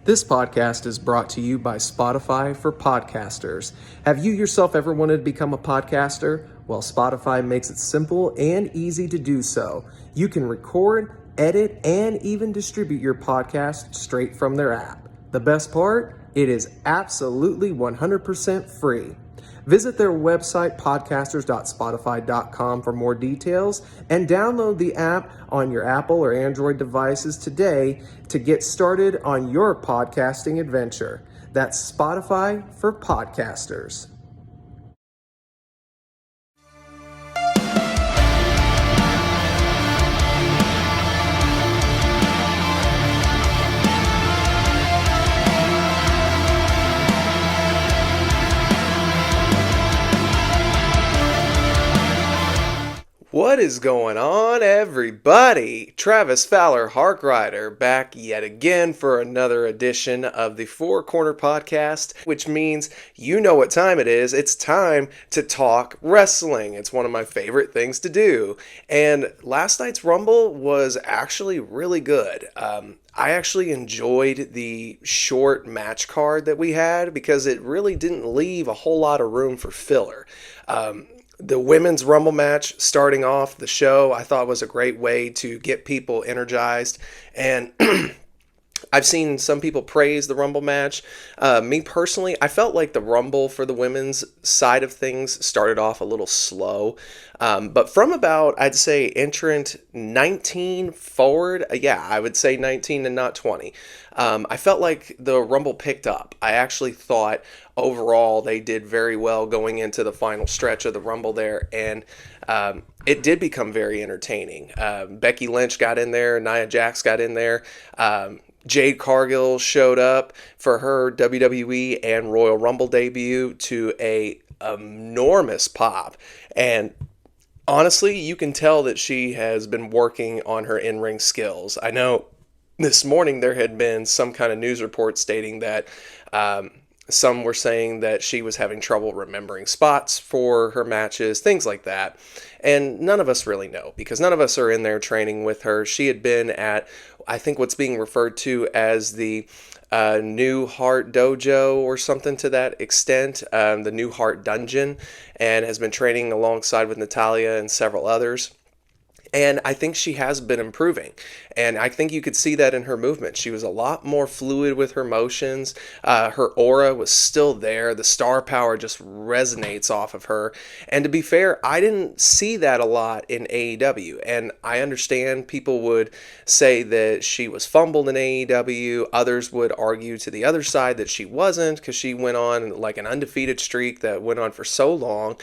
This podcast is brought to you by Spotify for podcasters. Have you yourself ever wanted to become a podcaster? Well, Spotify makes it simple and easy to do so. You can record, edit, and even distribute your podcast straight from their app. The best part? It is absolutely 100% free. Visit their website, podcasters.spotify.com, for more details, and download the app on your Apple or Android devices today to get started on your podcasting adventure. That's Spotify for podcasters. What is going on, everybody? Travis Fowler Harkrider back yet again for another edition of the Four Corner Podcast, which means you know what time it is. It's time to talk wrestling. It's one of my favorite things to do. And last night's Rumble was actually really good. I actually enjoyed the short match card that we had because it really didn't leave a whole lot of room for filler. The women's Rumble match starting off the show, I thought was a great way to get people energized. And I've seen some people praise the Rumble match. Me personally, I felt like the Rumble for the women's side of things started off a little slow. But from about, I'd say, entrant 19 forward, I would say 19 and not 20. I felt like the Rumble picked up. I actually thought overall they did very well going into the final stretch of the Rumble there, and it did become very entertaining. Becky Lynch got in there, Nia Jax got in there, Jade Cargill showed up for her WWE and Royal Rumble debut to a enormous pop, and honestly, you can tell that she has been working on her in-ring skills. I know this morning there had been some kind of news report stating that some were saying that she was having trouble remembering spots for her matches, things like that. And none of us really know because none of us are in there training with her. She had been at, I think, what's being referred to as the New Heart Dojo or something to that extent, the New Heart Dungeon, and has been training alongside with Natalia and several others. And I think she has been improving. And I think you could see that in her movement. She was a lot more fluid with her motions. Her aura was still there. The star power just resonates off of her. And to be fair, I didn't see that a lot in AEW. And I understand people would say that she was fumbled in AEW. Others would argue to the other side that she wasn't because she went on like an undefeated streak that went on for so long.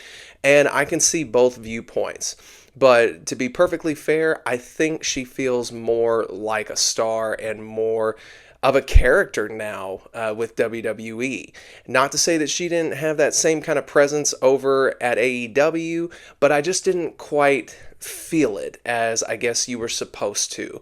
And I can see both viewpoints. But to be perfectly fair, I think she feels more like a star and more of a character now with WWE. Not to say that she didn't have that same kind of presence over at AEW, but I just didn't quite feel it as I guess you were supposed to.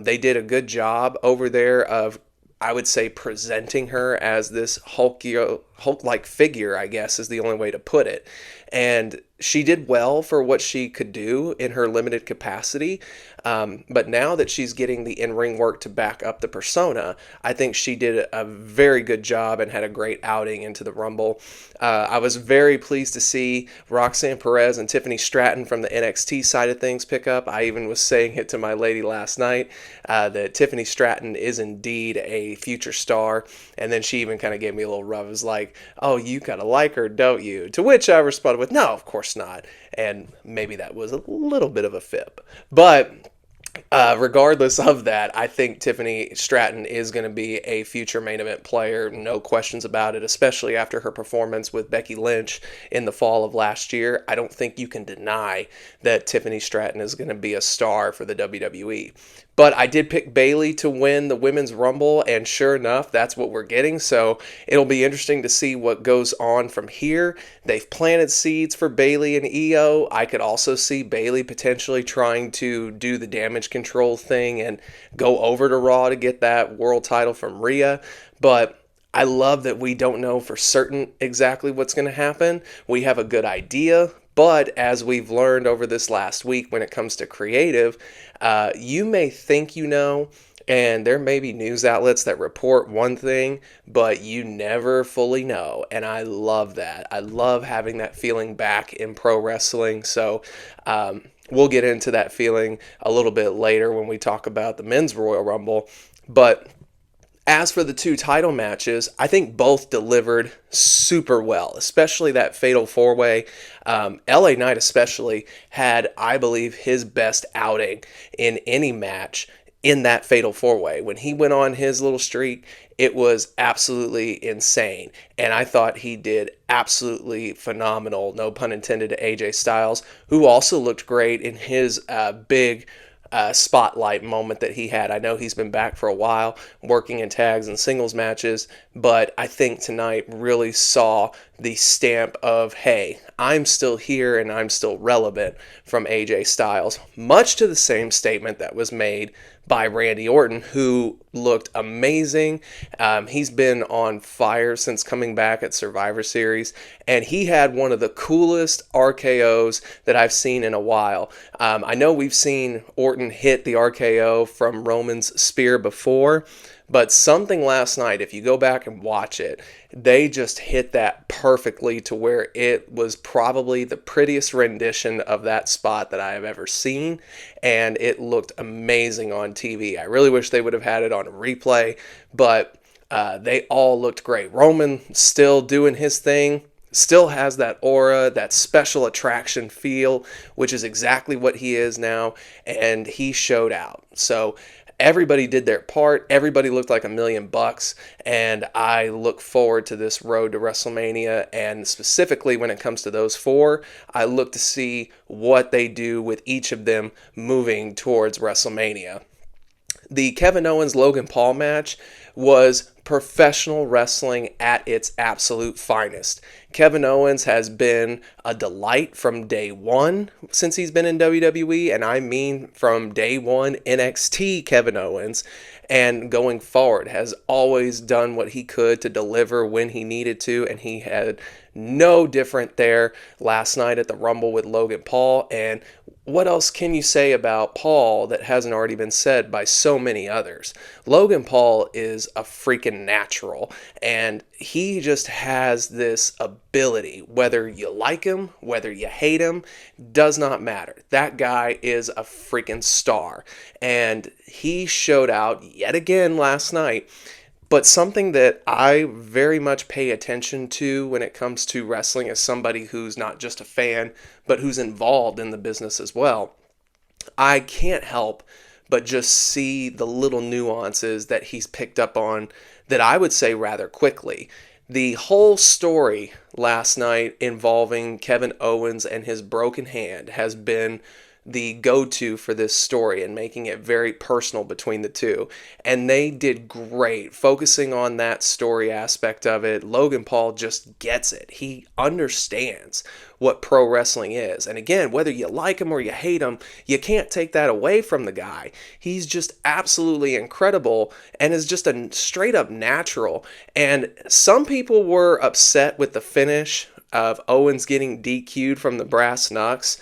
They did a good job over there of, I would say, presenting her as this Hulk-like figure, I guess is the only way to put it. And she did well for what she could do in her limited capacity. But now that she's getting the in-ring work to back up the persona, I think she did a very good job and had a great outing into the Rumble. I was very pleased to see Roxanne Perez and Tiffany Stratton from the NXT side of things pick up. I even was saying it to my lady last night that Tiffany Stratton is indeed a future star. And then she even kind of gave me a little rub. It was like, oh, you kind of like her, don't you? To which I responded with, no, of course not. And maybe that was a little bit of a fib. But regardless of that, I think Tiffany Stratton is going to be a future main event player, no questions about it, especially after her performance with Becky Lynch in the fall of last year. I don't think you can deny that Tiffany Stratton is going to be a star for the WWE. But I did pick Bayley to win the Women's Rumble, and sure enough, that's what we're getting. So it'll be interesting to see what goes on from here. They've planted seeds for Bayley and Io. I could also see Bayley potentially trying to do the damage control thing and go over to Raw to get that world title from Rhea. But I love that we don't know for certain exactly what's going to happen. We have a good idea. But as we've learned over this last week when it comes to creative, you may think you know, And there may be news outlets that report one thing, but you never fully know. And I love that. I love having that feeling back in pro wrestling. So, we'll get into that feeling a little bit later when we talk about the men's Royal Rumble. But as for the two title matches, I think both delivered super well, especially that Fatal 4-Way. LA Knight especially had, I believe, his best outing in any match in that Fatal 4-Way. When he went on his little streak, it was absolutely insane. And I thought he did absolutely phenomenal, no pun intended, to AJ Styles, who also looked great in his big spotlight moment that he had. I know he's been back for a while working in tags and singles matches, but I think tonight really saw the stamp of, hey, I'm still here and I'm still relevant from AJ Styles, much to the same statement that was made by Randy Orton, who looked amazing. He's been on fire since coming back at Survivor Series, and he had one of the coolest RKOs that I've seen in a while. I know we've seen Orton hit the RKO from Roman's spear before, but something last night, if you go back and watch it, they just hit that perfectly to where it was probably the prettiest rendition of that spot that I have ever seen, and it looked amazing on TV. I really wish they would have had it on a replay, but they all looked great. Roman still doing his thing, still has that aura, that special attraction feel, which is exactly what he is now, and he showed out. So everybody did their part. Everybody looked like $1,000,000, and I look forward to this road to WrestleMania. And specifically when it comes to those four, I look to see what they do with each of them moving towards WrestleMania. The Kevin Owens-Logan Paul match was professional wrestling at its absolute finest. Kevin Owens has been a delight from day one since he's been in WWE, and I mean from day one NXT Kevin Owens, and going forward has always done what he could to deliver when he needed to, and he had no different there last night at the Rumble with Logan Paul. And what else can you say about Paul that hasn't already been said by so many others? Logan Paul is a freaking natural, and he just has this ability. Whether you like him, whether you hate him, does not matter. That guy is a freaking star, and he showed out yet again last night. But something that I very much pay attention to when it comes to wrestling as somebody who's not just a fan, but who's involved in the business as well, I can't help but just see the little nuances that he's picked up on that I would say rather quickly. The whole story last night involving Kevin Owens and his broken hand has been the go-to for this story and making it very personal between the two. And they did great focusing on that story aspect of it. Logan Paul just gets it. He understands what pro wrestling is. And again, whether you like him or you hate him, you can't take that away from the guy. He's just absolutely incredible and is just a straight up natural. And some people were upset with the finish of Owens getting DQ'd from the brass knucks.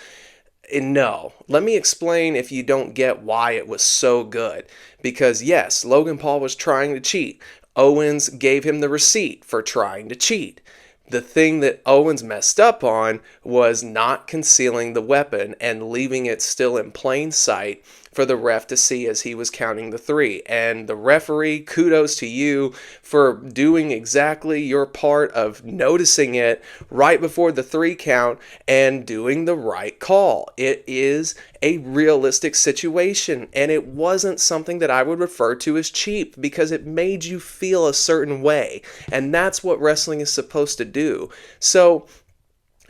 No, let me explain if you don't get why it was so good. Because yes, Logan Paul was trying to cheat. Owens gave him the receipt for trying to cheat. The thing that Owens messed up on was not concealing the weapon and leaving it still in plain sight for the ref to see as he was counting the three. And the referee, kudos to you for doing exactly your part of noticing it right before the three count and doing the right call. It is a realistic situation, and it wasn't something that I would refer to as cheap because it made you feel a certain way, and that's what wrestling is supposed to do. So,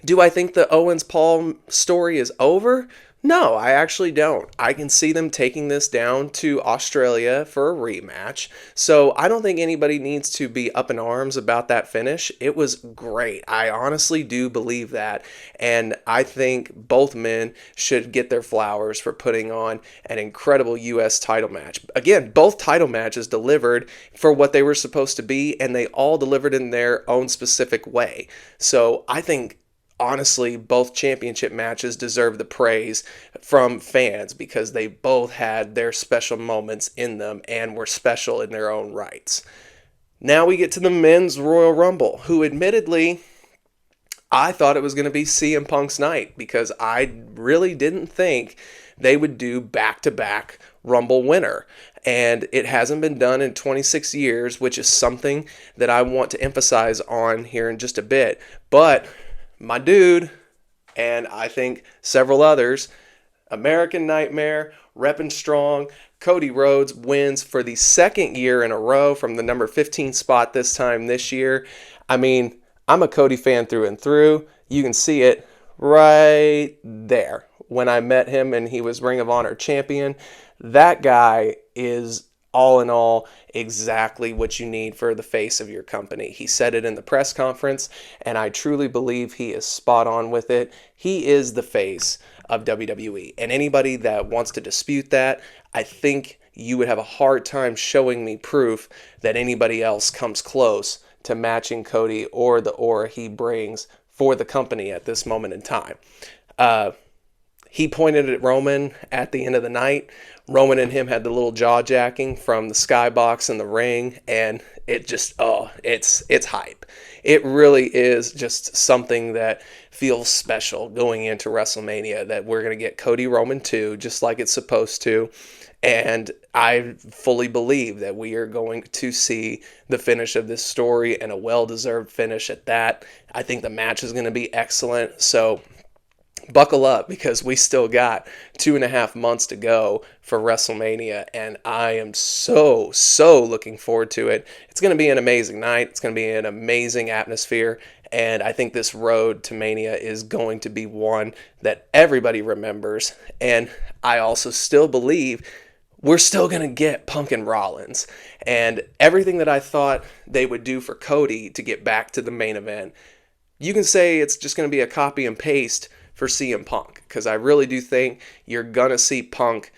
do I think the Owens-Paul story is over? No, I actually don't. I can see them taking this down to Australia for a rematch. So I don't think anybody needs to be up in arms about that finish. It was great. I honestly do believe that. And I think both men should get their flowers for putting on an incredible U.S. title match. Again, both title matches delivered for what they were supposed to be, and they all delivered in their own specific way. So I think honestly, both championship matches deserve the praise from fans because they both had their special moments in them and were special in their own rights. Now we get to the men's Royal Rumble, who admittedly I thought it was going to be CM Punk's night because I really didn't think they would do back-to-back Rumble winner. And it hasn't been done in 26 years, which is something that I want to emphasize on here in just a bit. But my dude, and I think several others, American Nightmare, reppin' strong, Cody Rhodes wins for the second year in a row from the number 15 spot this time this year. I mean, I'm a Cody fan through and through. You can see it right there. When I met him and he was Ring of Honor champion, that guy is all in all exactly what you need for the face of your company. He said it in the press conference, and I truly believe he is spot on with it. He is the face of WWE, and anybody that wants to dispute that, I think you would have a hard time showing me proof that anybody else comes close to matching Cody or the aura he brings for the company at this moment in time. He pointed at Roman at the end of the night. Roman and him had the little jaw jacking from the skybox in the ring, and it just, it's hype. It really is just something that feels special going into WrestleMania, that we're going to get Cody Roman 2, just like it's supposed to. And I fully believe that we are going to see the finish of this story, and a well-deserved finish at that. I think the match is going to be excellent. So buckle up, because we still got 2.5 months to go for WrestleMania, and I am so looking forward to it. It's going to be an amazing night. It's going to be an amazing atmosphere, and I think this road to Mania is going to be one that everybody remembers. And I also still believe we're still going to get Punk and Rollins, and everything that I thought they would do for Cody to get back to the main event, you can say it's just going to be a copy and paste for CM Punk, because I really do think you're going to see Punk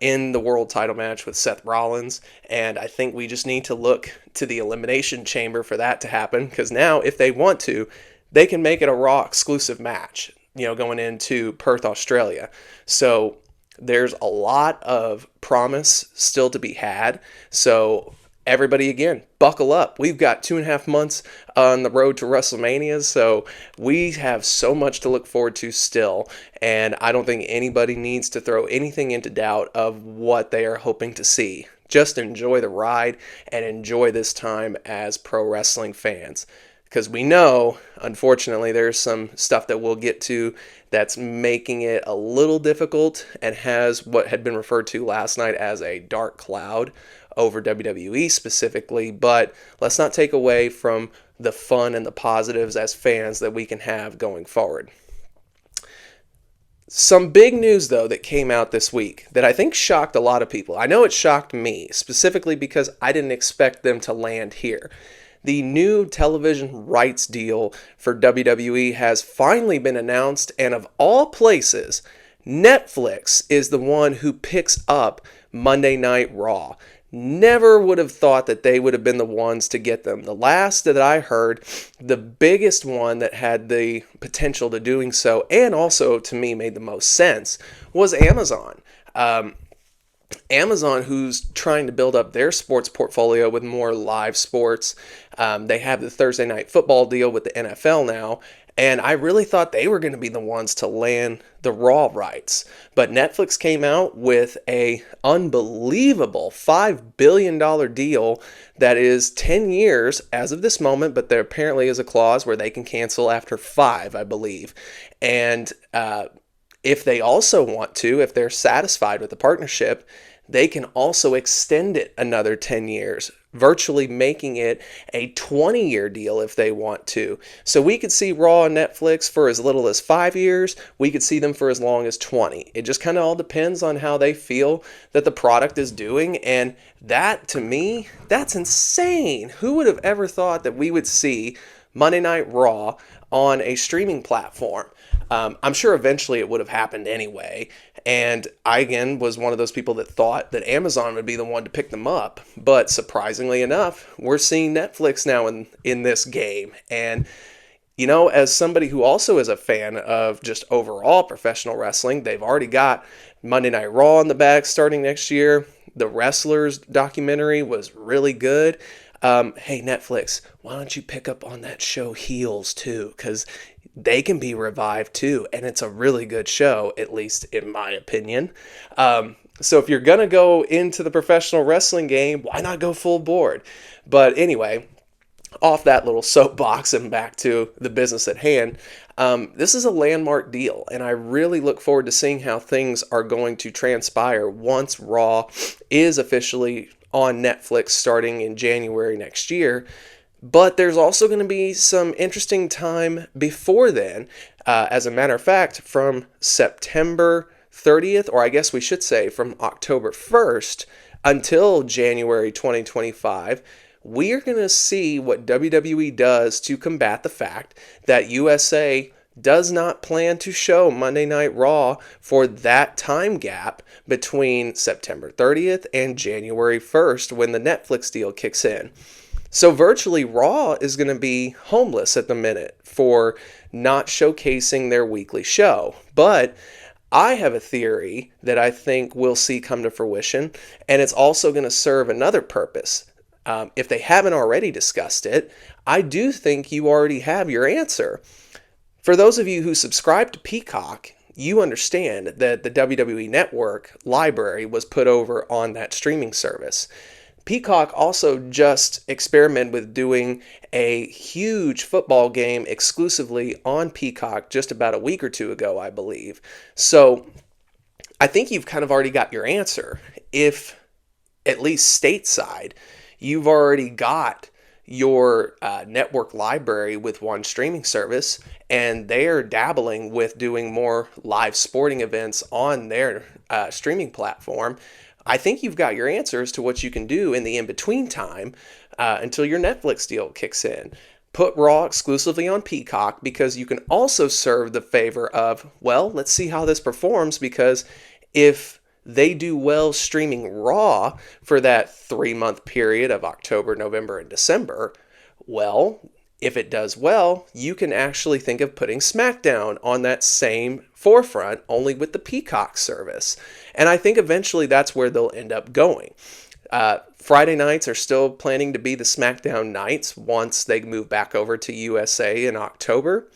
in the world title match with Seth Rollins, and I think we just need to look to the Elimination Chamber for that to happen, because now, if they want to, they can make it a Raw exclusive match, going into Perth, Australia. So there's a lot of promise still to be had. So everybody, again, buckle up. We've got 2.5 months on the road to WrestleMania, so we have so much to look forward to still, and I don't think anybody needs to throw anything into doubt of what they are hoping to see. Just enjoy the ride and enjoy this time as pro wrestling fans, because we know, unfortunately, there's some stuff that we'll get to that's making it a little difficult and has what had been referred to last night as a dark cloud over WWE specifically, but let's not take away from the fun and the positives as fans that we can have going forward. Some big news, though, that came out this week that I think shocked a lot of people. I know it shocked me, specifically because I didn't expect them to land here. The new television rights deal for WWE has finally been announced, and of all places, Netflix is the one who picks up Monday Night Raw. Never would have thought that they would have been the ones to get them. The last that I heard, the biggest one that had the potential to doing so, and also to me made the most sense, was Amazon. Amazon, who's trying to build up their sports portfolio with more live sports. They have the Thursday Night Football deal with the NFL now, and I really thought they were going to be the ones to land the Raw rights. But Netflix came out with a unbelievable $5 billion deal that is 10 years as of this moment, but there apparently is a clause where they can cancel after 5, I believe. And if they also want to, if they're satisfied with the partnership, they can also extend it another 10 years, virtually making it a 20-year deal if they want to. So we could see Raw on Netflix for as little as 5 years. We could see them for as long as 20. It just kind of all depends on how they feel that the product is doing. And that, to me, that's insane. Who would have ever thought that we would see Monday Night Raw on a streaming platform? I'm sure eventually it would have happened anyway, and I, again, was one of those people that thought that Amazon would be the one to pick them up, but surprisingly enough, we're seeing Netflix now in this game, and As somebody who also is a fan of just overall professional wrestling, they've already got Monday Night Raw in the bag starting next year. The Wrestlers documentary was really good. Hey, Netflix, why don't you pick up on that show Heels too? Because they can be revived too, and it's a really good show, at least in my opinion. So if you're going to go into the professional wrestling game, why not go full board? But anyway, off that little soapbox and back to the business at hand, this is a landmark deal, and I really look forward to seeing how things are going to transpire once Raw is officially on Netflix starting in January next year. But there's also going to be some interesting time before then. As a matter of fact, from September 30th, or I guess we should say from October 1st until January 2025, we are going to see what WWE does to combat the fact that USA does not plan to show Monday Night Raw for that time gap between September 30th and January 1st when the Netflix deal kicks in. So virtually Raw is going to be homeless at the minute for not showcasing their weekly show. But I have a theory that I think we'll see come to fruition, and it's also going to serve another purpose. If they haven't already discussed it, I do think you already have your answer. For those of you who subscribe to Peacock, you understand that the WWE Network library was put over on that streaming service. Peacock also just experimented with doing a huge football game exclusively on Peacock just about a week or two ago, I believe. So I think you've kind of already got your answer. If, at least stateside, you've already got your network library with one streaming service, and they're dabbling with doing more live sporting events on their streaming platform, I think you've got your answers to what you can do in the in-between time until your Netflix deal kicks in. Put Raw exclusively on Peacock, because you can also serve the favor of, well, let's see how this performs, because if they do well streaming Raw for that 3-month period of October, November, and December, well, if it does well, you can actually think of putting SmackDown on that same forefront, only with the Peacock service. And I think eventually that's where they'll end up going. Friday nights are still planning to be the SmackDown nights once they move back over to USA in October.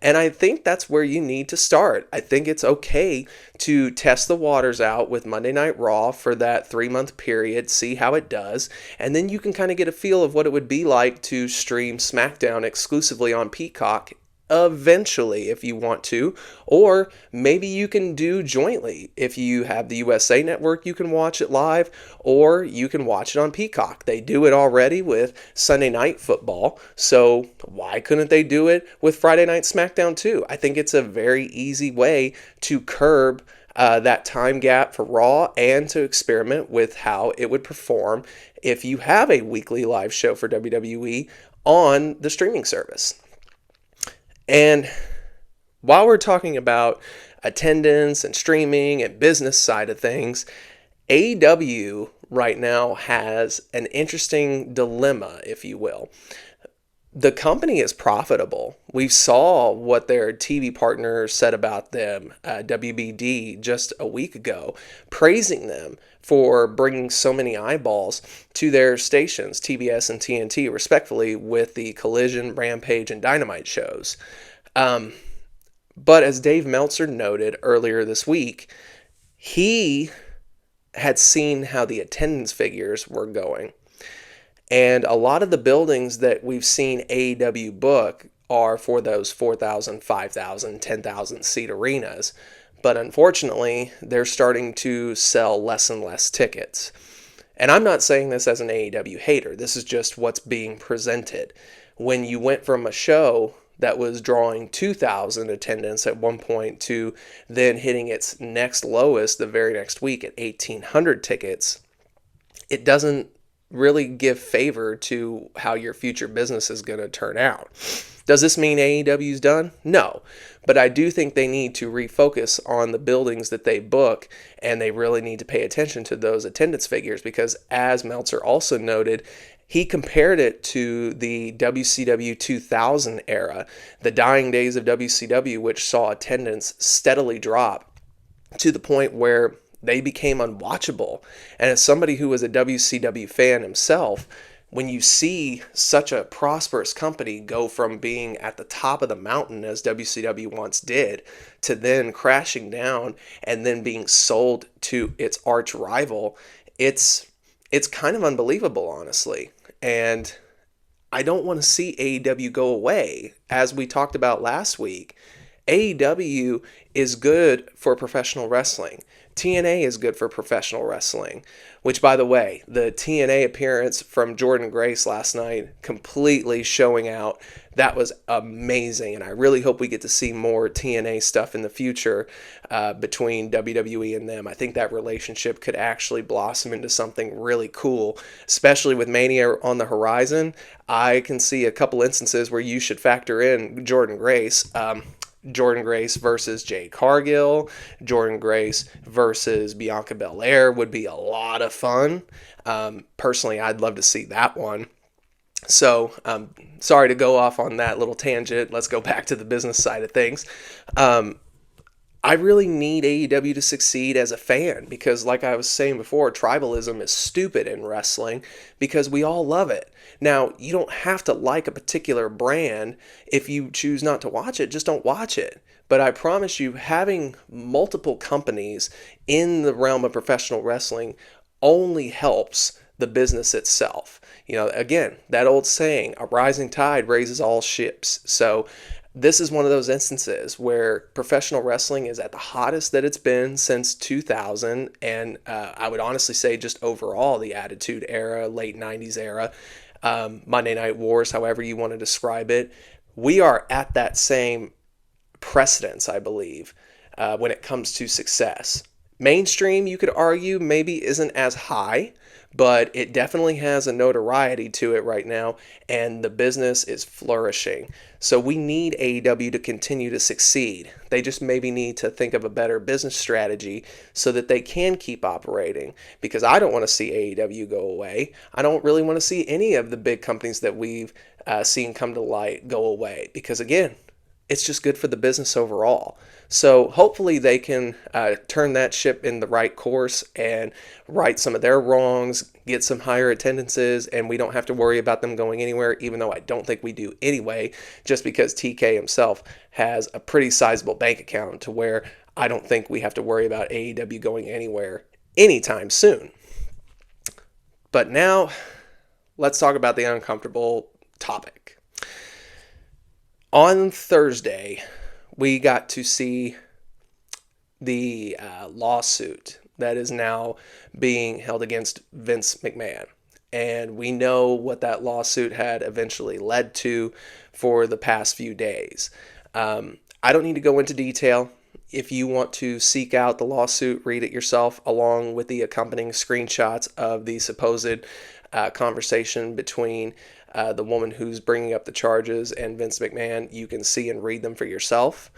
And I think that's where you need to start. I think it's okay to test the waters out with Monday Night Raw for that 3-month period, see how it does, and then you can kind of get a feel of what it would be like to stream SmackDown exclusively on Peacock eventually if you want to, or maybe you can do jointly. If you have the USA Network, you can watch it live, or you can watch it on Peacock. They do it already with Sunday Night Football, so why couldn't they do it with Friday Night SmackDown too? I think it's a very easy way to curb that time gap for Raw and to experiment with how it would perform if you have a weekly live show for WWE on the streaming service. And while we're talking about attendance and streaming and business side of things, AEW right now has an interesting dilemma, if you will. The company is profitable. We saw what their TV partners said about them, WBD, just a week ago, praising them for bringing so many eyeballs to their stations, TBS and TNT, respectively, with the Collision, Rampage, and Dynamite shows. But as Dave Meltzer noted earlier this week, he had seen how the attendance figures were going. And a lot of the buildings that we've seen AEW book are for those 4,000, 5,000, 10,000 seat arenas. But unfortunately, they're starting to sell less and less tickets. And I'm not saying this as an AEW hater. This is just what's being presented. When you went from a show that was drawing 2,000 attendance at one point to then hitting its next lowest the very next week at 1,800 tickets, it doesn't really give favor to how your future business is going to turn out. Does this mean AEW's done? No. But I do think they need to refocus on the buildings that they book, and they really need to pay attention to those attendance figures because, as Meltzer also noted, he compared it to the WCW 2000 era, the dying days of WCW, which saw attendance steadily drop to the point where they became unwatchable. And as somebody who was a WCW fan himself, when you see such a prosperous company go from being at the top of the mountain, as WCW once did, to then crashing down and then being sold to its arch rival, it's kind of unbelievable, honestly. And I don't want to see AEW go away. As we talked about last week, AEW is good for professional wrestling. TNA is good for professional wrestling, which, by the way, the TNA appearance from Jordan Grace last night, completely showing out. That was amazing, and I really hope we get to see more TNA stuff in the future between WWE and them. I think that relationship could actually blossom into something really cool, especially with Mania on the horizon. I can see a couple instances where you should factor in Jordan Grace. Jordan Grace versus Jade Cargill, Jordan Grace versus Bianca Belair would be a lot of fun. Personally, I'd love to see that one. So, sorry to go off on that little tangent. Let's go back to the business side of things. I really need AEW to succeed as a fan because, like I was saying before, tribalism is stupid in wrestling because we all love it. Now, you don't have to like a particular brand. If you choose not to watch it, just don't watch it. But I promise you, having multiple companies in the realm of professional wrestling only helps the business itself. You know, again, that old saying, a rising tide raises all ships. So this is one of those instances where professional wrestling is at the hottest that it's been since 2000. And I would honestly say just overall the Attitude Era, late 90s era, Monday Night Wars, however you want to describe it. We are at that same precedence, I believe, when it comes to success. Mainstream, you could argue, maybe isn't as high, but it definitely has a notoriety to it right now, and the business is flourishing. So we need AEW to continue to succeed. They just maybe need to think of a better business strategy so that they can keep operating, because I don't want to see AEW go away. I don't really want to see any of the big companies that we've seen come to light go away, because again, it's just good for the business overall. So hopefully they can turn that ship in the right course and right some of their wrongs, get some higher attendances, and we don't have to worry about them going anywhere, even though I don't think we do anyway, just because TK himself has a pretty sizable bank account to where I don't think we have to worry about AEW going anywhere anytime soon. But now, let's talk about the uncomfortable topic. On Thursday, we got to see the lawsuit that is now being held against Vince McMahon. And we know what that lawsuit had eventually led to for the past few days. I don't need to go into detail. If you want to seek out the lawsuit, read it yourself, along with the accompanying screenshots of the supposed conversation between the woman who's bringing up the charges and Vince McMahon. You can see and read them for yourself.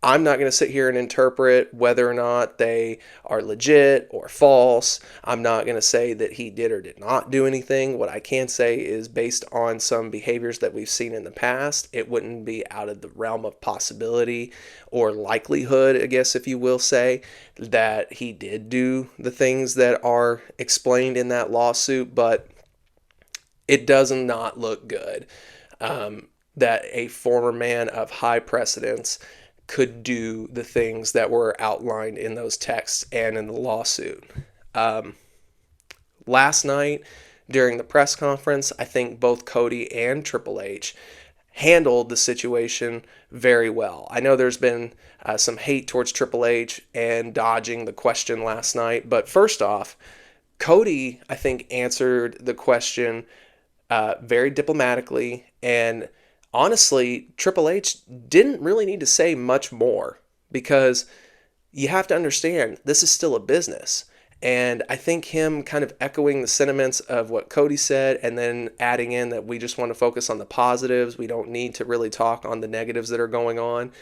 I'm not going to sit here and interpret whether or not they are legit or false. I'm not going to say that he did or did not do anything. What I can say is, based on some behaviors that we've seen in the past, it wouldn't be out of the realm of possibility or likelihood, I guess, if you will say, that he did do the things that are explained in that lawsuit. But it does not look good that a former man of high precedence could do the things that were outlined in those texts and in the lawsuit. Last night, during the press conference, I think both Cody and Triple H handled the situation very well. I know there's been some hate towards Triple H and dodging the question last night, but first off, Cody, I think, answered the question very diplomatically, and honestly, Triple H didn't really need to say much more, because you have to understand, this is still a business. And I think him kind of echoing the sentiments of what Cody said and then adding in that we just want to focus on the positives, we don't need to really talk on the negatives that are going on,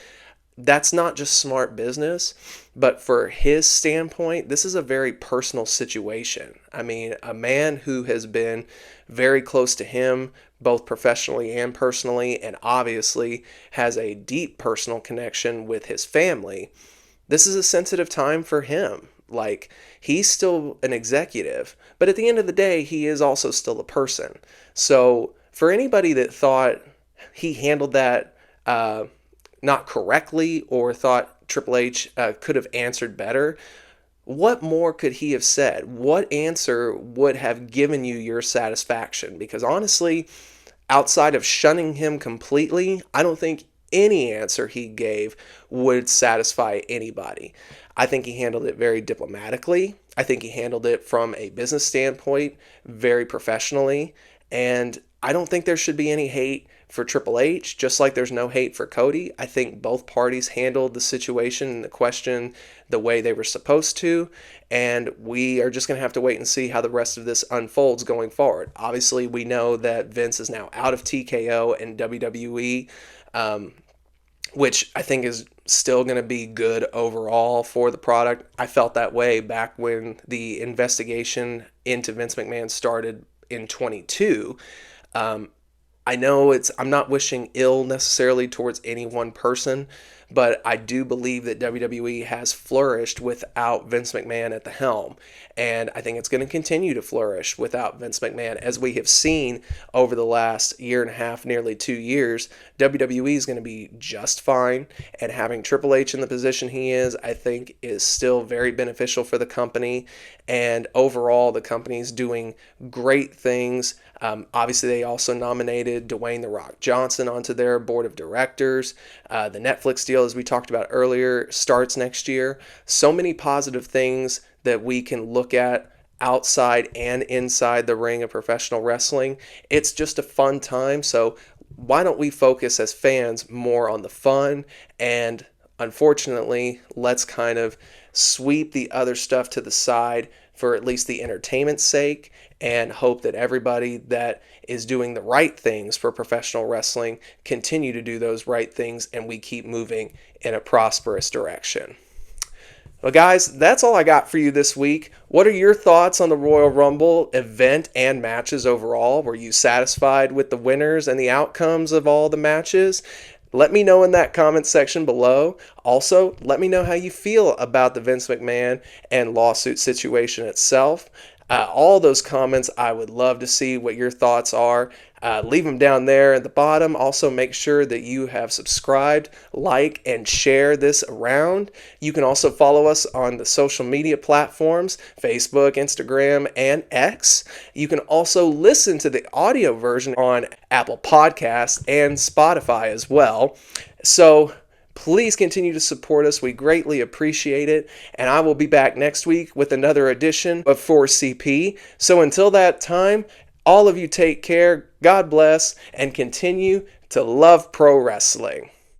that's not just smart business, but for his standpoint, this is a very personal situation. I mean, a man who has been very close to him, both professionally and personally, and obviously has a deep personal connection with his family. This is a sensitive time for him. Like, he's still an executive, but at the end of the day, he is also still a person. So, for anybody that thought he handled that not correctly or thought Triple H could have answered better, what more could he have said? What answer would have given you your satisfaction? Because honestly, outside of shunning him completely, I don't think any answer he gave would satisfy anybody. I think he handled it very diplomatically. I think he handled it from a business standpoint very professionally. And I don't think there should be any hate for Triple H, just like there's no hate for Cody. I think both parties handled the situation and the question the way they were supposed to, and we are just going to have to wait and see how the rest of this unfolds going forward. Obviously, we know that Vince is now out of TKO and WWE, which I think is still going to be good overall for the product. I felt that way back when the investigation into Vince McMahon started in 22. I know I'm not wishing ill necessarily towards any one person, but I do believe that WWE has flourished without Vince McMahon at the helm. And I think it's going to continue to flourish without Vince McMahon. As we have seen over the last year and a half, nearly 2 years, WWE is going to be just fine. And having Triple H in the position he is, I think, is still very beneficial for the company. And overall, the company's doing great things. Obviously, they also nominated Dwayne "The Rock" Johnson onto their board of directors. The Netflix deal, as we talked about earlier, starts next year. So many positive things that we can look at outside and inside the ring of professional wrestling. It's just a fun time. So why don't we focus as fans more on the fun? And unfortunately, let's kind of sweep the other stuff to the side for at least the entertainment's sake, and hope that everybody that is doing the right things for professional wrestling continue to do those right things, and we keep moving in a prosperous direction. Well, guys, that's all I got for you this week. What are your thoughts on the Royal Rumble event and matches overall? Were you satisfied with the winners and the outcomes of all the matches? Let me know in that comment section below. Also, let me know how you feel about the Vince McMahon and lawsuit situation itself. All those comments, I would love to see what your thoughts are. Leave them down there at the bottom. Also, make sure that you have subscribed, like, and share this around. You can also follow us on the social media platforms, Facebook, Instagram, and X. You can also listen to the audio version on Apple Podcasts and Spotify as well. So please continue to support us. We greatly appreciate it. And I will be back next week with another edition of 4CP. So until that time, all of you take care, God bless, and continue to love pro wrestling.